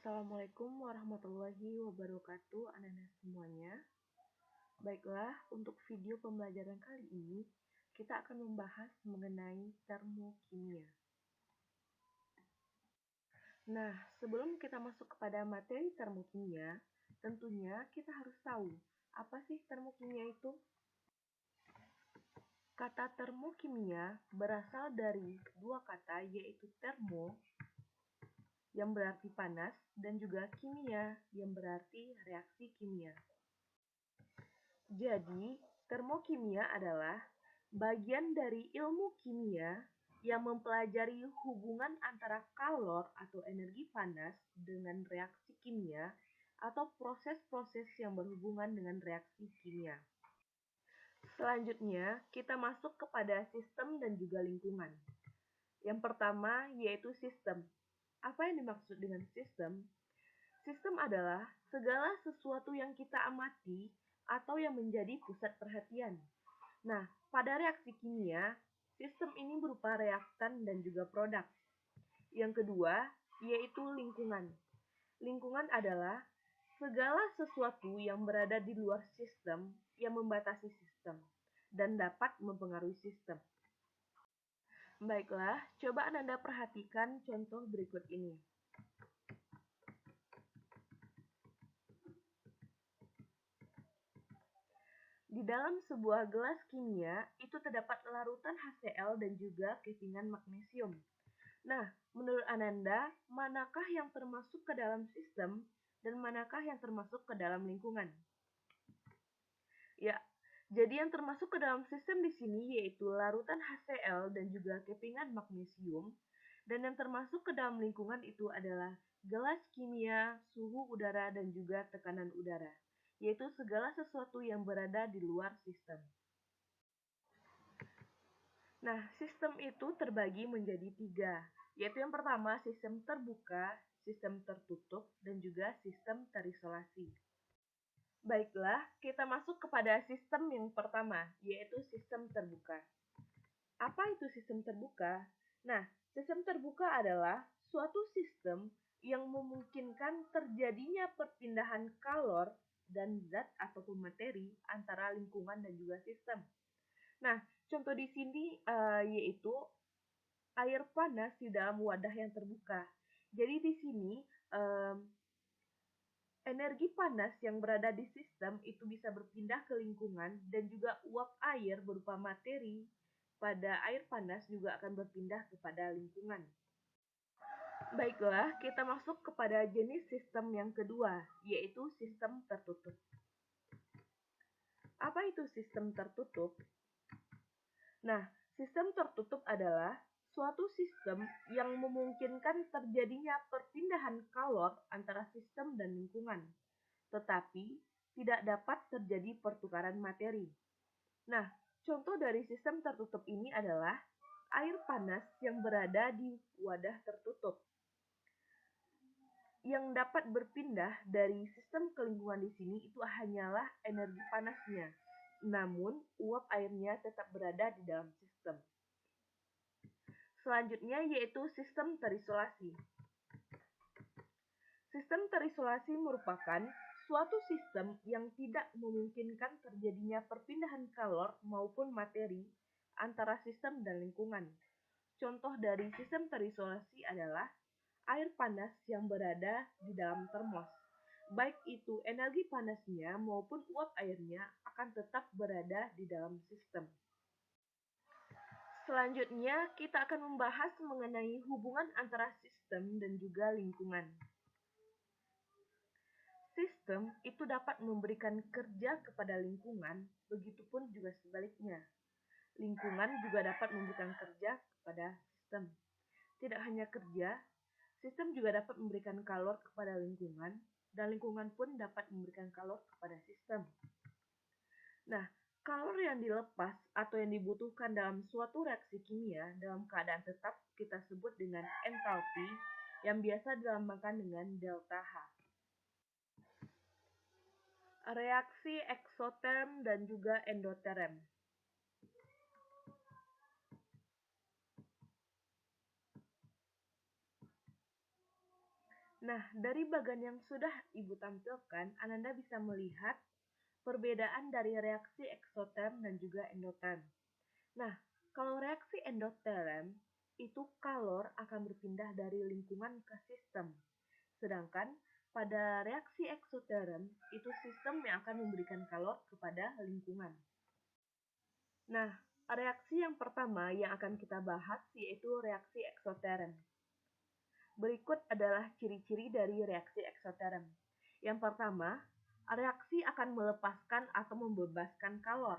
Assalamualaikum warahmatullahi wabarakatuh, anak-anak semuanya. Baiklah, untuk video pembelajaran kali ini, kita akan membahas mengenai termokimia. Nah, sebelum kita masuk kepada materi termokimia, tentunya kita harus tahu, apa sih termokimia itu? Kata termokimia berasal dari dua kata, yaitu termo, yang berarti panas, dan juga kimia, yang berarti reaksi kimia. Jadi, termokimia adalah bagian dari ilmu kimia yang mempelajari hubungan antara kalor atau energi panas dengan reaksi kimia atau proses-proses yang berhubungan dengan reaksi kimia. Selanjutnya, kita masuk kepada sistem dan juga lingkungan. Yang pertama yaitu sistem. Apa yang dimaksud dengan sistem? Sistem adalah segala sesuatu yang kita amati atau yang menjadi pusat perhatian. Nah, pada reaksi kimia, sistem ini berupa reaktan dan juga produk. Yang kedua, yaitu lingkungan. Lingkungan adalah segala sesuatu yang berada di luar sistem yang membatasi sistem dan dapat mempengaruhi sistem. Baiklah, coba Anda perhatikan contoh berikut ini. Di dalam sebuah gelas kimia, itu terdapat larutan HCl dan juga kepingan magnesium. Nah, menurut Ananda, manakah yang termasuk ke dalam sistem dan manakah yang termasuk ke dalam lingkungan? Ya, jadi yang termasuk ke dalam sistem di sini yaitu larutan HCl dan juga kepingan magnesium, dan yang termasuk ke dalam lingkungan itu adalah gelas kimia, suhu udara, dan juga tekanan udara, yaitu segala sesuatu yang berada di luar sistem. Nah, sistem itu terbagi menjadi 3, yaitu yang pertama sistem terbuka, sistem tertutup, dan juga sistem terisolasi. Baiklah, kita masuk kepada sistem yang pertama, yaitu sistem terbuka. Apa itu sistem terbuka? Nah, sistem terbuka adalah suatu sistem yang memungkinkan terjadinya perpindahan kalor dan zat ataupun materi antara lingkungan dan juga sistem. Nah, contoh di sini yaitu air panas di dalam wadah yang terbuka. Jadi di sini energi panas yang berada di sistem itu bisa berpindah ke lingkungan dan juga uap air berupa materi pada air panas juga akan berpindah kepada lingkungan. Baiklah, kita masuk kepada jenis sistem yang kedua, yaitu sistem tertutup. Apa itu sistem tertutup? Nah, sistem tertutup adalah suatu sistem yang memungkinkan terjadinya perpindahan kalor antara sistem dan lingkungan, tetapi tidak dapat terjadi pertukaran materi. Nah, contoh dari sistem tertutup ini adalah air panas yang berada di wadah tertutup. Yang dapat berpindah dari sistem ke lingkungan di sini itu hanyalah energi panasnya, namun uap airnya tetap berada di dalam sistem. Selanjutnya yaitu sistem terisolasi. Sistem terisolasi merupakan suatu sistem yang tidak memungkinkan terjadinya perpindahan kalor maupun materi antara sistem dan lingkungan. Contoh dari sistem terisolasi adalah air panas yang berada di dalam termos. Baik itu energi panasnya maupun uap airnya akan tetap berada di dalam sistem. Selanjutnya, kita akan membahas mengenai hubungan antara sistem dan juga lingkungan. Sistem itu dapat memberikan kerja kepada lingkungan, begitupun juga sebaliknya. Lingkungan juga dapat memberikan kerja kepada sistem. Tidak hanya kerja, sistem juga dapat memberikan kalor kepada lingkungan, dan lingkungan pun dapat memberikan kalor kepada sistem. Nah, kalor yang dilepas atau yang dibutuhkan dalam suatu reaksi kimia dalam keadaan tetap kita sebut dengan entalpi yang biasa dilambangkan dengan delta H. Reaksi eksoterm dan juga endoterm. Nah, dari bagan yang sudah Ibu tampilkan, Ananda bisa melihat perbedaan dari reaksi eksoterm dan juga endoterm. Nah, kalau reaksi endoterm, itu kalor akan berpindah dari lingkungan ke sistem. Sedangkan pada reaksi eksoterm, itu sistem yang akan memberikan kalor kepada lingkungan. Nah, reaksi yang pertama yang akan kita bahas yaitu reaksi eksoterm. Berikut adalah ciri-ciri dari reaksi eksoterm. Yang pertama, reaksi akan melepaskan atau membebaskan kalor,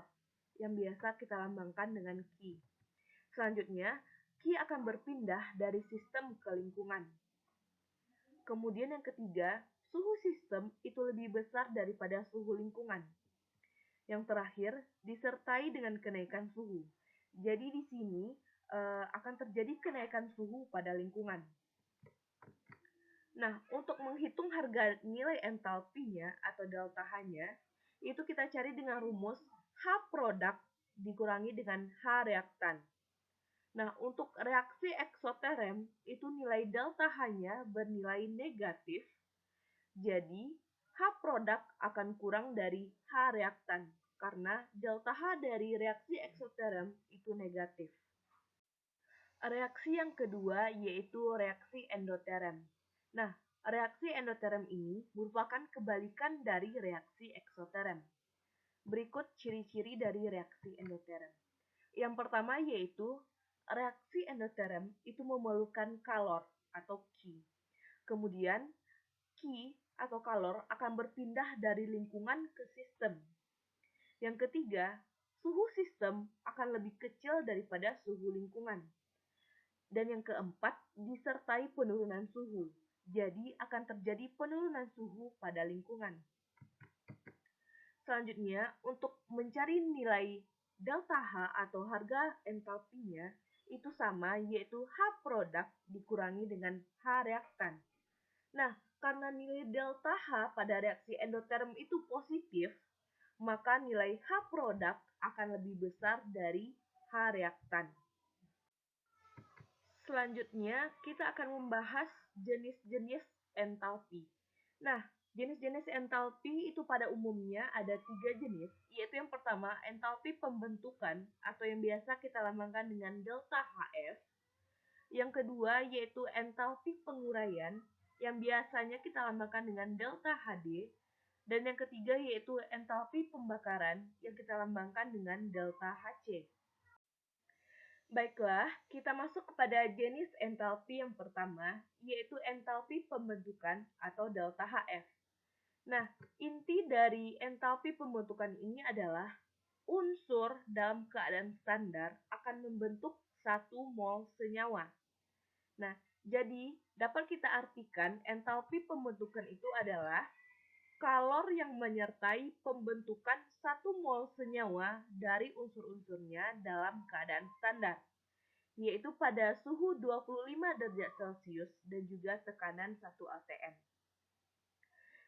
yang biasa kita lambangkan dengan Q. Selanjutnya, Q akan berpindah dari sistem ke lingkungan. Kemudian yang ketiga, suhu sistem itu lebih besar daripada suhu lingkungan. Yang terakhir, disertai dengan kenaikan suhu. Jadi di sini akan terjadi kenaikan suhu pada lingkungan. Nah, untuk menghitung harga nilai entalpinya atau delta H-nya, itu kita cari dengan rumus H produk dikurangi dengan H reaktan. Nah, untuk reaksi eksoterm, itu nilai delta H-nya bernilai negatif, jadi H produk akan kurang dari H reaktan, karena delta H dari reaksi eksoterm itu negatif. Reaksi yang kedua yaitu reaksi endoterm. Nah, reaksi endoterm ini merupakan kebalikan dari reaksi eksoterm. Berikut ciri-ciri dari reaksi endoterm. Yang pertama yaitu reaksi endoterm itu memerlukan kalor atau Q. Kemudian Q atau kalor akan berpindah dari lingkungan ke sistem. Yang ketiga, suhu sistem akan lebih kecil daripada suhu lingkungan. Dan yang keempat, disertai penurunan suhu. Jadi akan terjadi penurunan suhu pada lingkungan. Selanjutnya, untuk mencari nilai delta H atau harga entalpinya, itu sama, yaitu H produk dikurangi dengan H reaktan. Nah, karena nilai delta H pada reaksi endoterm itu positif, maka nilai H produk akan lebih besar dari H reaktan. Selanjutnya, kita akan membahas jenis-jenis entalpi. Nah, jenis-jenis entalpi itu pada umumnya ada 3 jenis, yaitu yang pertama, entalpi pembentukan atau yang biasa kita lambangkan dengan delta HF. Yang kedua, yaitu entalpi penguraian, yang biasanya kita lambangkan dengan delta HD. Dan yang ketiga, yaitu entalpi pembakaran, yang kita lambangkan dengan delta HC. Baiklah, kita masuk kepada jenis entalpi yang pertama, yaitu entalpi pembentukan atau delta HF. Nah, inti dari entalpi pembentukan ini adalah unsur dalam keadaan standar akan membentuk 1 mol senyawa. Nah, jadi dapat kita artikan entalpi pembentukan itu adalah kalor yang menyertai pembentukan 1 mol senyawa dari unsur-unsurnya dalam keadaan standar, yaitu pada suhu 25 derajat Celcius dan juga tekanan 1 atm.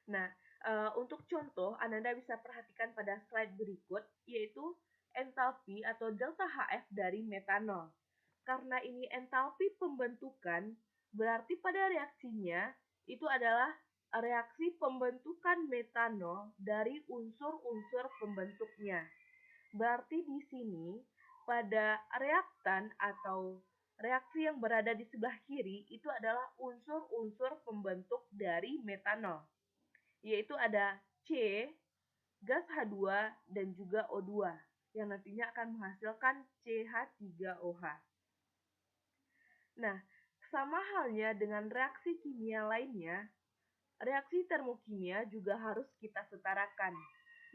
Nah, untuk contoh, Ananda bisa perhatikan pada slide berikut, yaitu entalpi atau delta HF dari metanol. Karena ini entalpi pembentukan, berarti pada reaksinya itu adalah reaksi pembentukan metanol dari unsur-unsur pembentuknya. Berarti di sini pada reaktan atau reaksi yang berada di sebelah kiri itu adalah unsur-unsur pembentuk dari metanol, yaitu ada C, gas H2, dan juga O2, yang nantinya akan menghasilkan CH3OH. Nah, sama halnya dengan reaksi kimia lainnya, reaksi termokimia juga harus kita setarakan.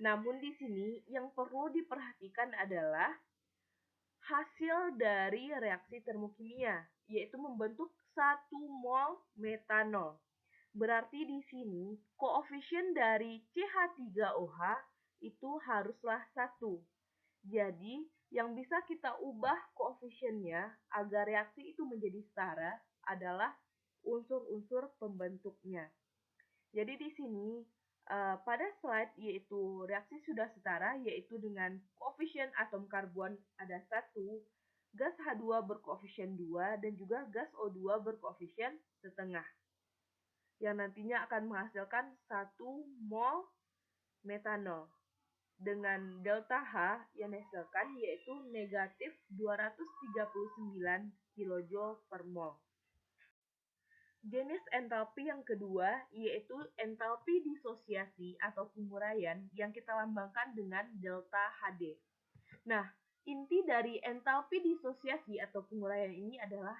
Namun di sini yang perlu diperhatikan adalah hasil dari reaksi termokimia, yaitu membentuk 1 mol metanol. Berarti di sini koefisien dari CH3OH itu haruslah 1. Jadi, yang bisa kita ubah koefisiennya agar reaksi itu menjadi setara adalah unsur-unsur pembentuknya. Jadi di sini pada slide yaitu reaksi sudah setara, yaitu dengan koefisien atom karbon ada 1, gas H2 berkoefisien 2, dan juga gas O2 berkoefisien setengah. yang nantinya akan menghasilkan 1 mol metanol. Dengan delta H yang dihasilkan yaitu negatif 239 kJ per mol. Jenis entalpi yang kedua yaitu entalpi disosiasi atau penguraian yang kita lambangkan dengan delta HD. Nah, inti dari entalpi disosiasi atau penguraian ini adalah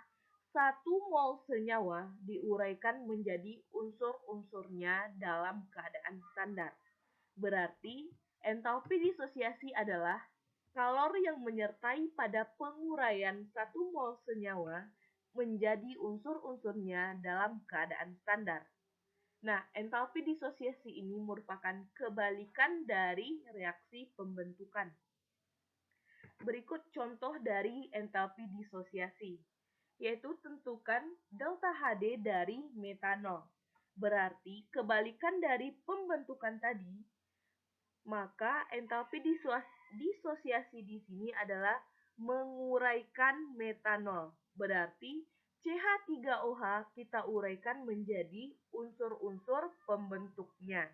1 mol senyawa diuraikan menjadi unsur-unsurnya dalam keadaan standar. Berarti, entalpi disosiasi adalah kalori yang menyertai pada penguraian 1 mol senyawa menjadi unsur-unsurnya dalam keadaan standar. Nah, entalpi disosiasi ini merupakan kebalikan dari reaksi pembentukan. Berikut contoh dari entalpi disosiasi, yaitu tentukan delta HD dari metanol. Berarti kebalikan dari pembentukan tadi, maka entalpi disosiasi di sini adalah menguraikan metanol. Berarti CH3OH kita uraikan menjadi unsur-unsur pembentuknya.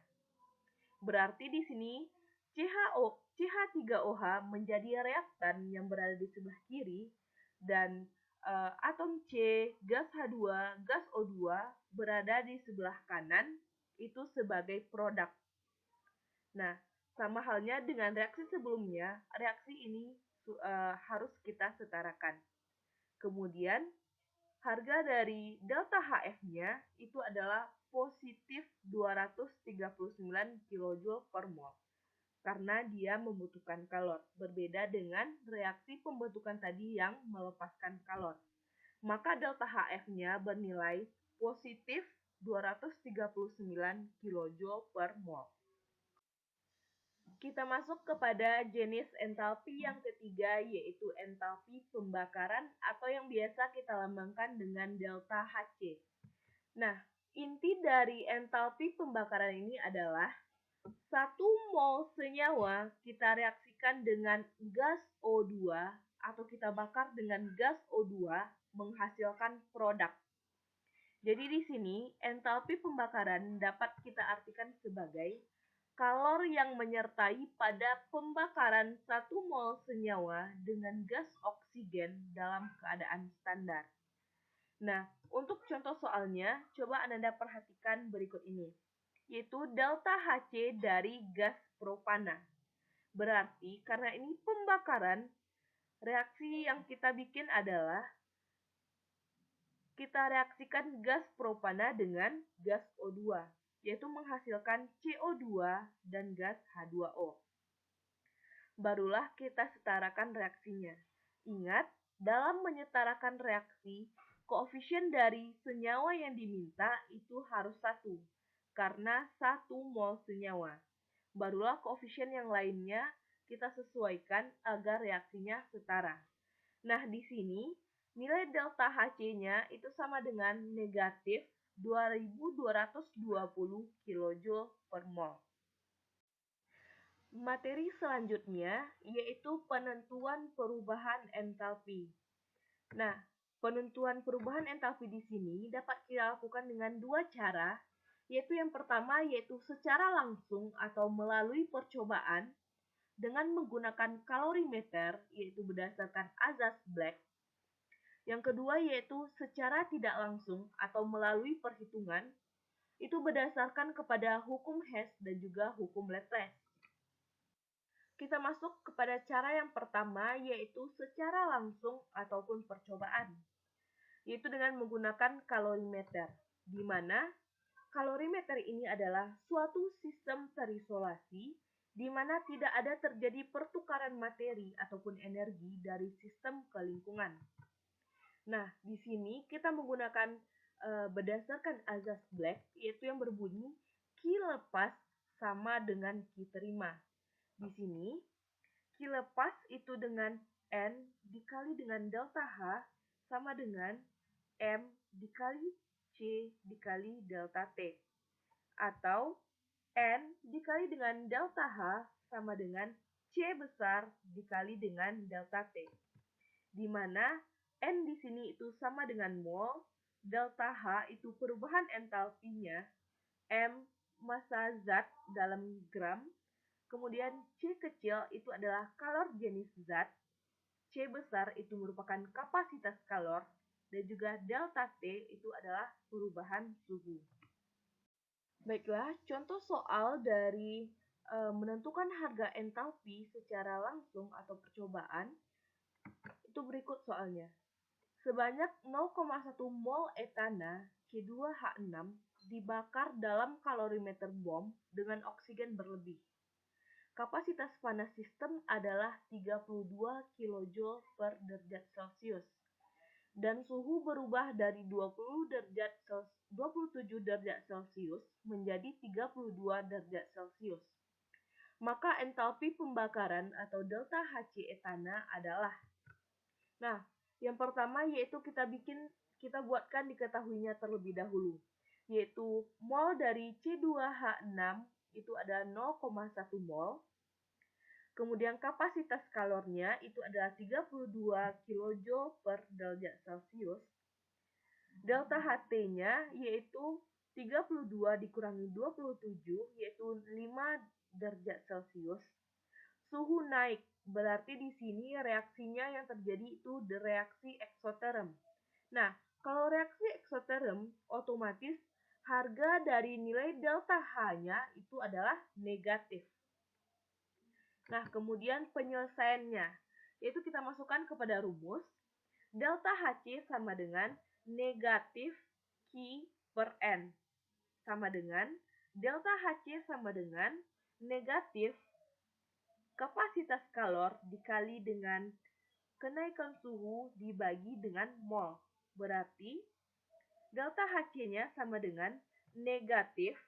Berarti di sini CH3OH menjadi reaktan yang berada di sebelah kiri dan atom C, gas H2, gas O2 berada di sebelah kanan itu sebagai produk. Nah, sama halnya dengan reaksi sebelumnya, reaksi ini harus kita setarakan. Kemudian, harga dari delta HF-nya itu adalah positif 239 kJ per mol. Karena dia membutuhkan kalor, berbeda dengan reaksi pembentukan tadi yang melepaskan kalor. Maka delta HF-nya bernilai positif 239 kJ per mol. Kita masuk kepada jenis entalpi yang ketiga, yaitu entalpi pembakaran atau yang biasa kita lambangkan dengan delta Hc. Nah, inti dari entalpi pembakaran ini adalah 1 mol senyawa kita reaksikan dengan gas O2 atau kita bakar dengan gas O2 menghasilkan produk. Jadi di sini entalpi pembakaran dapat kita artikan sebagai kalor yang menyertai pada pembakaran 1 mol senyawa dengan gas oksigen dalam keadaan standar. Nah, untuk contoh soalnya, coba Anda perhatikan berikut ini, yaitu delta Hc dari gas propana. Berarti karena ini pembakaran, reaksi yang kita bikin adalah kita reaksikan gas propana dengan gas O2, yaitu menghasilkan CO2 dan gas H2O. Barulah kita setarakan reaksinya. Ingat, dalam menyetarakan reaksi, koefisien dari senyawa yang diminta itu harus 1, karena 1 mol senyawa. Barulah koefisien yang lainnya kita sesuaikan agar reaksinya setara. Nah, di sini nilai delta Hc-nya itu sama dengan negatif 2220 kJ per mol. Materi selanjutnya yaitu penentuan perubahan entalpi. Nah, penentuan perubahan entalpi di sini dapat kita lakukan dengan 2 cara, yaitu yang pertama yaitu secara langsung atau melalui percobaan dengan menggunakan kalorimeter, yaitu berdasarkan azas Black. Yang kedua yaitu secara tidak langsung atau melalui perhitungan, itu berdasarkan kepada hukum Hess dan juga hukum Laplace. Kita masuk kepada cara yang pertama yaitu secara langsung ataupun percobaan, yaitu dengan menggunakan kalorimeter, di mana kalorimeter ini adalah suatu sistem terisolasi di mana tidak ada terjadi pertukaran materi ataupun energi dari sistem ke lingkungan. Nah, di sini kita menggunakan berdasarkan azas Black, yaitu yang berbunyi Q lepas sama dengan Q terima. Di sini, Q lepas itu dengan N dikali dengan delta H sama dengan M dikali C dikali delta T. Atau N dikali dengan delta H sama dengan C besar dikali dengan delta T. Di mana N di sini itu sama dengan mol, delta H itu perubahan entalpinya, M massa zat dalam gram, kemudian C kecil itu adalah kalor jenis zat, C besar itu merupakan kapasitas kalor, dan juga delta T itu adalah perubahan suhu. Baiklah, contoh soal dari menentukan harga entalpi secara langsung atau percobaan itu berikut soalnya. Sebanyak 0,1 mol etana C2H6 dibakar dalam kalorimeter bom dengan oksigen berlebih. Kapasitas panas sistem adalah 32 kJ per derajat Celcius dan suhu berubah dari 27 derajat Celcius menjadi 32 derajat Celcius. Maka entalpi pembakaran atau delta Hc etana adalah. Nah, yang pertama yaitu kita buatkan diketahuinya terlebih dahulu, yaitu mol dari C2H6 itu ada 0,1 mol. Kemudian kapasitas kalornya itu adalah 32 kJ per derajat Celcius. Delta HT-nya yaitu 32 dikurangi 27 yaitu 5 derajat Celcius. Suhu naik, berarti di sini reaksinya yang terjadi itu reaksi eksoterm. Nah, kalau reaksi eksoterm, otomatis harga dari nilai delta H-nya itu adalah negatif. Nah, kemudian penyelesaiannya, yaitu kita masukkan kepada rumus, delta Hc sama dengan negatif Q per N, sama dengan delta Hc sama dengan negatif kapasitas kalor dikali dengan kenaikan suhu dibagi dengan mol. Berarti delta Hc-nya sama dengan negatif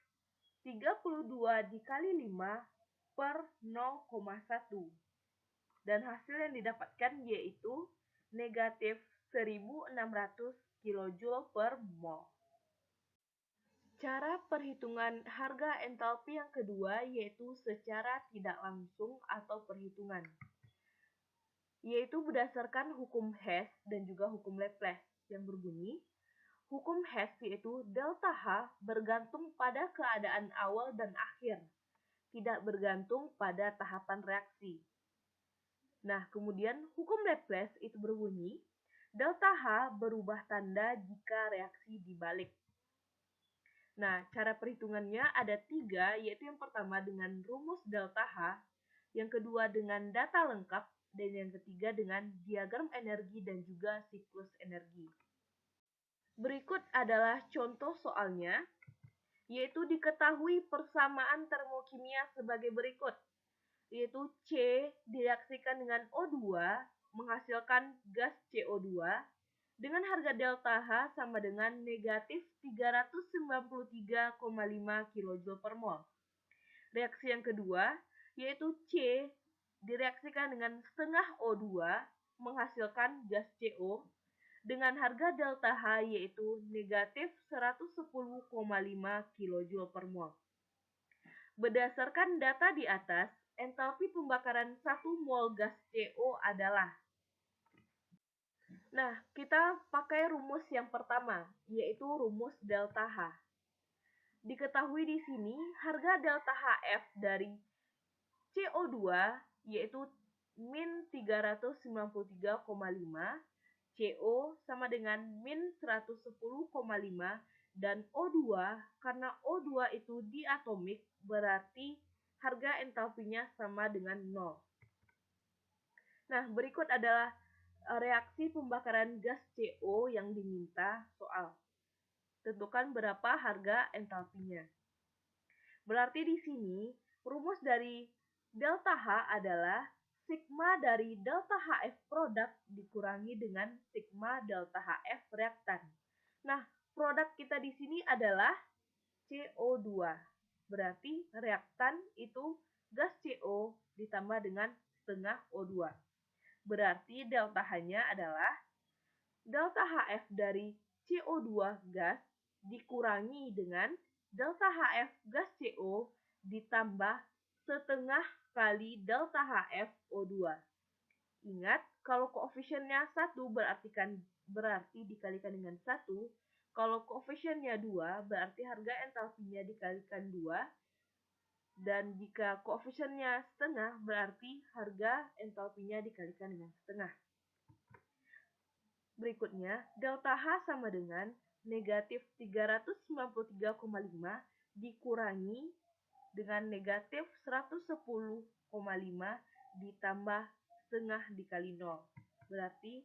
32 dikali 5 per 0,1. Dan hasil yang didapatkan yaitu negatif 1600 kJ per mol. Cara perhitungan harga entalpi yang kedua yaitu secara tidak langsung atau perhitungan, yaitu berdasarkan hukum Hess dan juga hukum Laplace yang berbunyi, hukum Hess yaitu delta H bergantung pada keadaan awal dan akhir, tidak bergantung pada tahapan reaksi. Nah, kemudian hukum Laplace itu berbunyi, delta H berubah tanda jika reaksi dibalik. Nah, cara perhitungannya ada 3, yaitu yang pertama dengan rumus delta H, yang kedua dengan data lengkap, dan yang ketiga dengan diagram energi dan juga siklus energi. Berikut adalah contoh soalnya, yaitu diketahui persamaan termokimia sebagai berikut, yaitu C direaksikan dengan O2 menghasilkan gas CO2 dengan harga delta H sama dengan negatif 393,5 kJ per mol. Reaksi yang kedua, yaitu C direaksikan dengan setengah O2 menghasilkan gas CO dengan harga delta H yaitu negatif 110,5 kJ per mol. Berdasarkan data di atas, entalpi pembakaran 1 mol gas CO adalah. Nah, kita pakai rumus yang pertama, yaitu rumus delta H. Diketahui di sini harga delta HF dari CO2 yaitu min 393,5, CO sama dengan min 110,5, dan O2 karena O2 itu diatomik berarti harga entalpinya sama dengan 0. Nah, berikut adalah reaksi pembakaran gas CO yang diminta soal. Tentukan berapa harga entalpinya. Berarti di sini rumus dari delta H adalah sigma dari delta HF produk dikurangi dengan sigma delta HF reaktan. Nah, produk kita di sini adalah CO2. Berarti reaktan itu gas CO ditambah dengan setengah O2. Berarti delta H-nya adalah delta HF dari CO2 gas dikurangi dengan delta HF gas CO ditambah setengah kali delta HF O2. Ingat, kalau koefisiennya 1 berarti dikalikan dengan 1, Kalau koefisiennya 2, berarti harga entalpinya dikalikan 2. Dan jika koefisiennya setengah, berarti harga entalpinya dikalikan dengan setengah. Berikutnya, delta H sama dengan negatif 393,5 dikurangi dengan negatif 110,5 ditambah setengah dikali 0. Berarti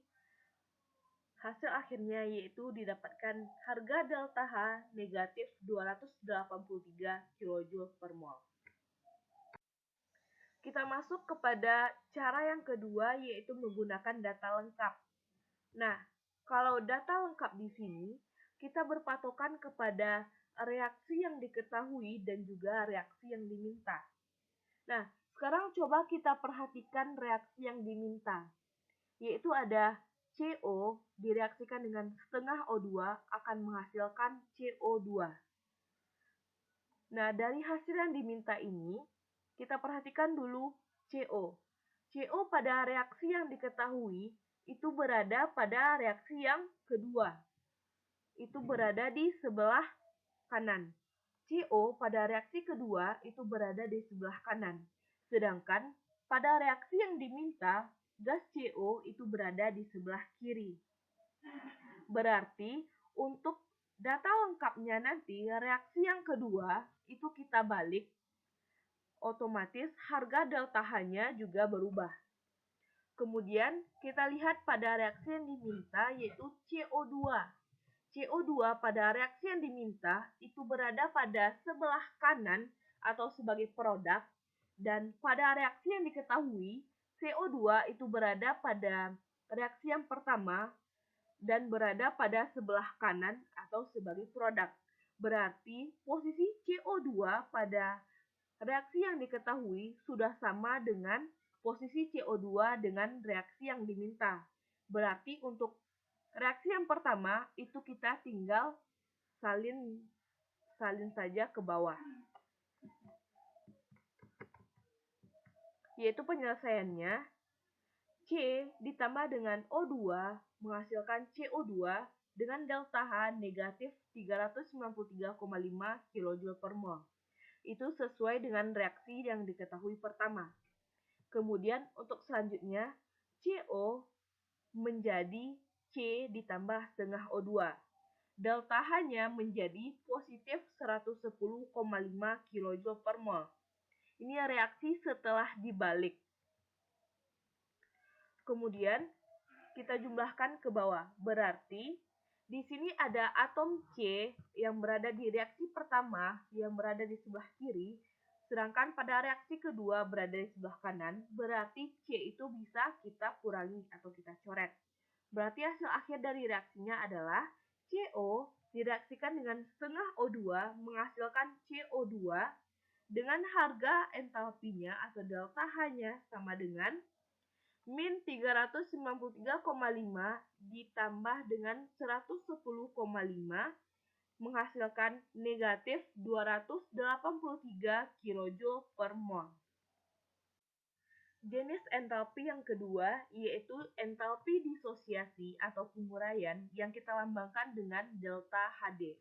hasil akhirnya yaitu didapatkan harga delta H negatif 283 kJ per mol. Kita masuk kepada cara yang kedua, yaitu menggunakan data lengkap. Nah, kalau data lengkap di sini, kita berpatokan kepada reaksi yang diketahui dan juga reaksi yang diminta. Nah, sekarang coba kita perhatikan reaksi yang diminta, yaitu ada CO direaksikan dengan setengah O2 akan menghasilkan CO2. Nah, dari hasil yang diminta ini, kita perhatikan dulu CO. CO pada reaksi yang diketahui itu berada pada reaksi yang kedua. Itu berada di sebelah kanan. CO pada reaksi kedua itu berada di sebelah kanan. Sedangkan pada reaksi yang diminta, gas CO itu berada di sebelah kiri. Berarti untuk data lengkapnya nanti, reaksi yang kedua itu kita balik, otomatis harga delta H-nya juga berubah. Kemudian kita lihat pada reaksi yang diminta, yaitu CO2. CO2 pada reaksi yang diminta itu berada pada sebelah kanan atau sebagai produk, dan pada reaksi yang diketahui, CO2 itu berada pada reaksi yang pertama dan berada pada sebelah kanan atau sebagai produk. Berarti posisi CO2 pada reaksi yang diketahui sudah sama dengan posisi CO2 dengan reaksi yang diminta. Berarti untuk reaksi yang pertama itu kita tinggal salin saja ke bawah. Yaitu penyelesaiannya C ditambah dengan O2 menghasilkan CO2 dengan delta H negatif 393,5 kJ per mol. Itu sesuai dengan reaksi yang diketahui pertama. Kemudian untuk selanjutnya, CO menjadi C ditambah setengah O2. Delta H-nya menjadi positif 110,5 kJ per mol. Ini reaksi setelah dibalik. Kemudian kita jumlahkan ke bawah. Berarti di sini ada atom C yang berada di reaksi pertama yang berada di sebelah kiri, sedangkan pada reaksi kedua berada di sebelah kanan. Berarti C itu bisa kita kurangi atau kita coret. Berarti hasil akhir dari reaksinya adalah CO direaksikan dengan setengah O2 menghasilkan CO2 dengan harga entalpinya atau delta H-nya sama dengan min 393,5 ditambah dengan 110,5 menghasilkan negatif 283 kJ per mol. Jenis entalpi yang kedua yaitu entalpi disosiasi atau penguraian yang kita lambangkan dengan delta HD.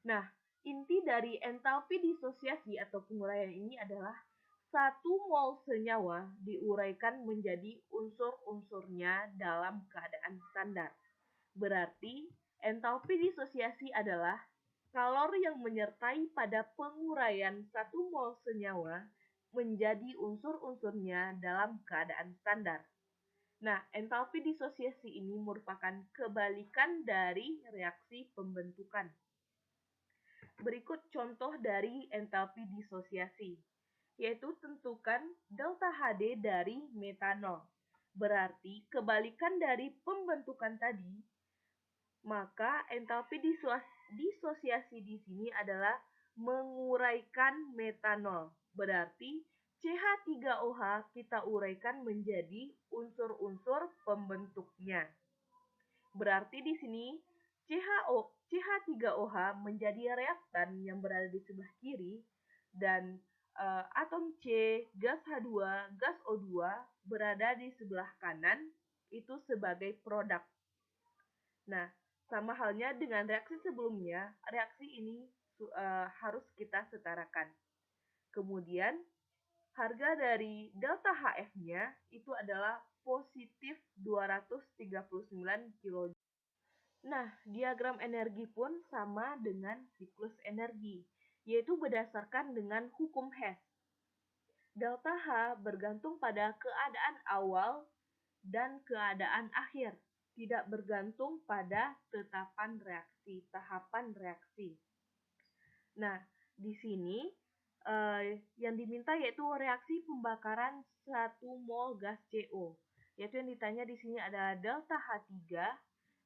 Nah, inti dari entalpi disosiasi atau penguraian ini adalah 1 mol senyawa diuraikan menjadi unsur-unsurnya dalam keadaan standar. Berarti, entalpi disosiasi adalah kalori yang menyertai pada penguraian 1 mol senyawa menjadi unsur-unsurnya dalam keadaan standar. Nah, entalpi disosiasi ini merupakan kebalikan dari reaksi pembentukan. Berikut contoh dari entalpi disosiasi, yaitu tentukan delta HD dari metanol. Berarti kebalikan dari pembentukan tadi, maka entalpi disosiasi di sini adalah menguraikan metanol. Berarti CH3OH kita uraikan menjadi unsur-unsur pembentuknya. Berarti di sini CH3OH menjadi reaktan yang berada di sebelah kiri dan atom C, gas H2, gas O2 berada di sebelah kanan itu sebagai produk. Nah, Sama halnya dengan reaksi sebelumnya, reaksi ini harus kita setarakan. Kemudian, harga dari delta HF-nya itu adalah positif 239 kJ. Nah, diagram energi pun sama dengan siklus energi, yaitu berdasarkan dengan hukum Hess. Delta H bergantung pada keadaan awal dan keadaan akhir, tidak bergantung pada tahapan reaksi. Nah, di sini yang diminta yaitu reaksi pembakaran 1 mol gas CO. Yaitu yang ditanya di sini adalah delta H3,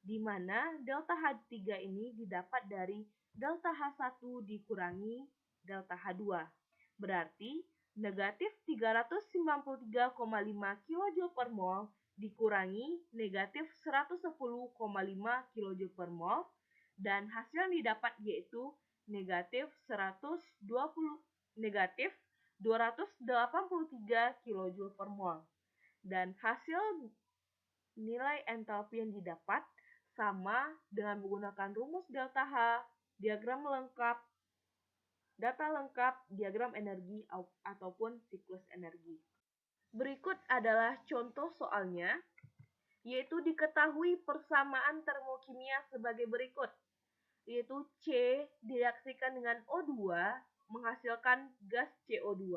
di mana delta H3 ini didapat dari delta H1 dikurangi delta H2. Berarti negatif 393,5 kJ per mol dikurangi negatif 110,5 kJ per mol, dan hasil yang didapat yaitu negatif 283 kJ per mol. Dan hasil nilai entalpi yang didapat sama dengan menggunakan rumus delta H, diagram lengkap, data lengkap, diagram energi ataupun siklus energi. Berikut adalah contoh soalnya, yaitu diketahui persamaan termokimia sebagai berikut, yaitu C direaksikan dengan O2 menghasilkan gas CO2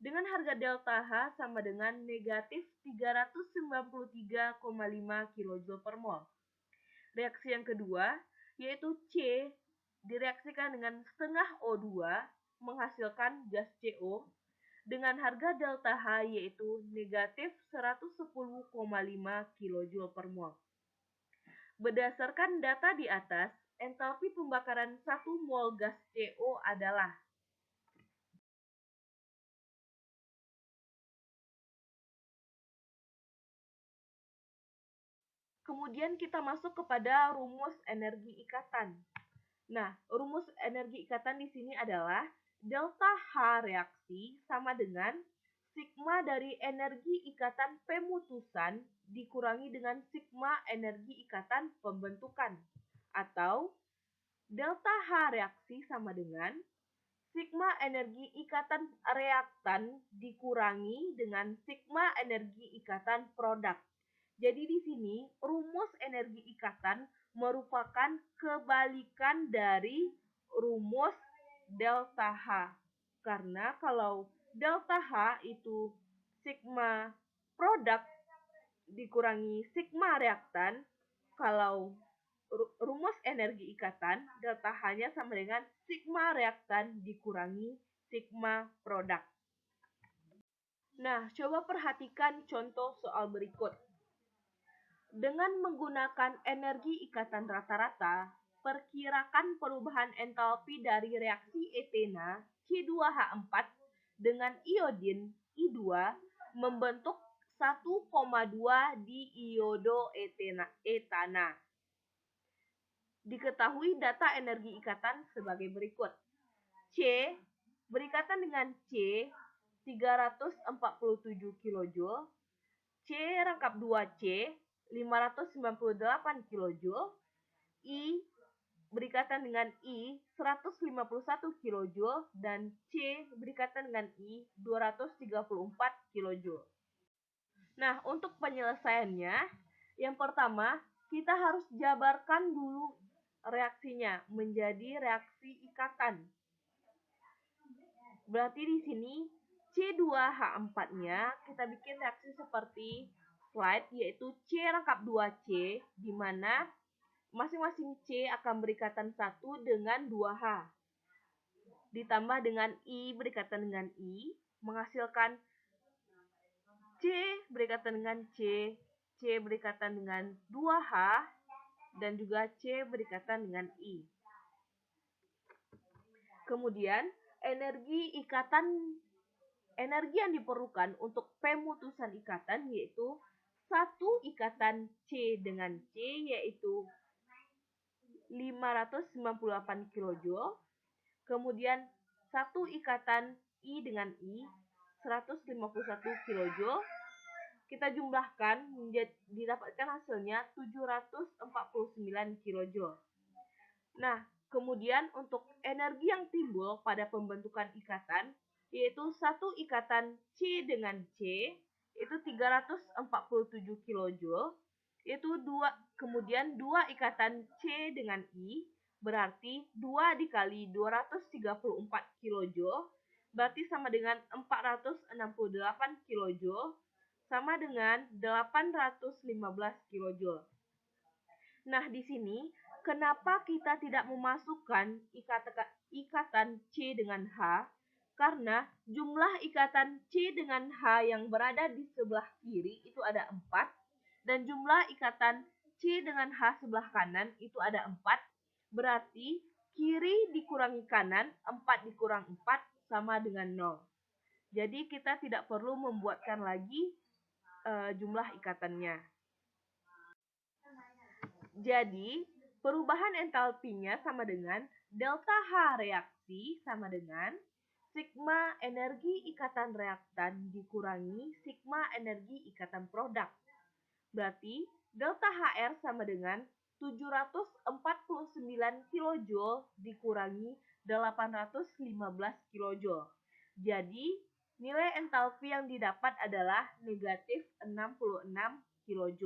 dengan harga delta H sama dengan negatif 393,5 kJ per mol. Reaksi yang kedua, yaitu C direaksikan dengan setengah O2 menghasilkan gas CO dengan harga delta H yaitu negatif 110,5 kJ per mol. Berdasarkan data di atas, entalpi pembakaran 1 mol gas CO adalah Kemudian kita masuk kepada rumus energi ikatan. Nah, rumus energi ikatan di sini adalah delta H reaksi sama dengan sigma dari energi ikatan pemutusan dikurangi dengan sigma energi ikatan pembentukan. Atau delta H reaksi sama dengan sigma energi ikatan reaktan dikurangi dengan sigma energi ikatan produk. Jadi di sini rumus energi ikatan merupakan kebalikan dari rumus delta H. Karena kalau delta H itu sigma produk dikurangi sigma reaktan, kalau rumus energi ikatan delta H-nya sama dengan sigma reaktan dikurangi sigma produk. Nah, coba perhatikan contoh soal berikut. Dengan menggunakan energi ikatan rata-rata, perkirakan perubahan entalpi dari reaksi etena C2H4 dengan iodin I2 membentuk 1,2 diiodoetana. Diketahui data energi ikatan sebagai berikut. C berikatan dengan C 347 kJ, C rangkap 2C 598 kJ, I berikatan dengan I 151 kJ, dan C berikatan dengan I 234 kJ. Nah, untuk penyelesaiannya, yang pertama, kita harus jabarkan dulu reaksinya menjadi reaksi ikatan. Berarti di sini C2H4-nya kita bikin reaksi seperti slide, yaitu C rangkap 2C, di mana masing-masing C akan berikatan 1 dengan 2H. Ditambah dengan I berikatan dengan I, menghasilkan C berikatan dengan C berikatan dengan 2H, dan juga C berikatan dengan I. Kemudian, energi yang diperlukan untuk pemutusan ikatan yaitu satu ikatan C dengan C yaitu 598 kJ, kemudian satu ikatan I dengan I 151 kJ, kita jumlahkan didapatkan hasilnya 749 kJ. Nah, kemudian untuk energi yang timbul pada pembentukan ikatan, yaitu satu ikatan C dengan C, itu 347 kJ, yaitu kemudian dua ikatan C dengan I, berarti 2 dikali 234 kJ, berarti sama dengan 468 kJ, sama dengan 815 kJ. Nah, di sini kenapa kita tidak memasukkan ikatan C dengan H? Karena jumlah ikatan C dengan H yang berada di sebelah kiri itu ada 4, dan jumlah ikatan C dengan H sebelah kanan itu ada 4. Berarti kiri dikurangi kanan, 4 dikurang 4 sama dengan 0. Jadi kita tidak perlu membuatkan lagi jumlah ikatannya. Jadi, perubahan entalpinya sama dengan delta H reaksi sama dengan sigma energi ikatan reaktan dikurangi sigma energi ikatan produk. Berarti, delta HR sama dengan 749 kJ dikurangi 815 kJ. Jadi, nilai entalpi yang didapat adalah negatif 66 kJ.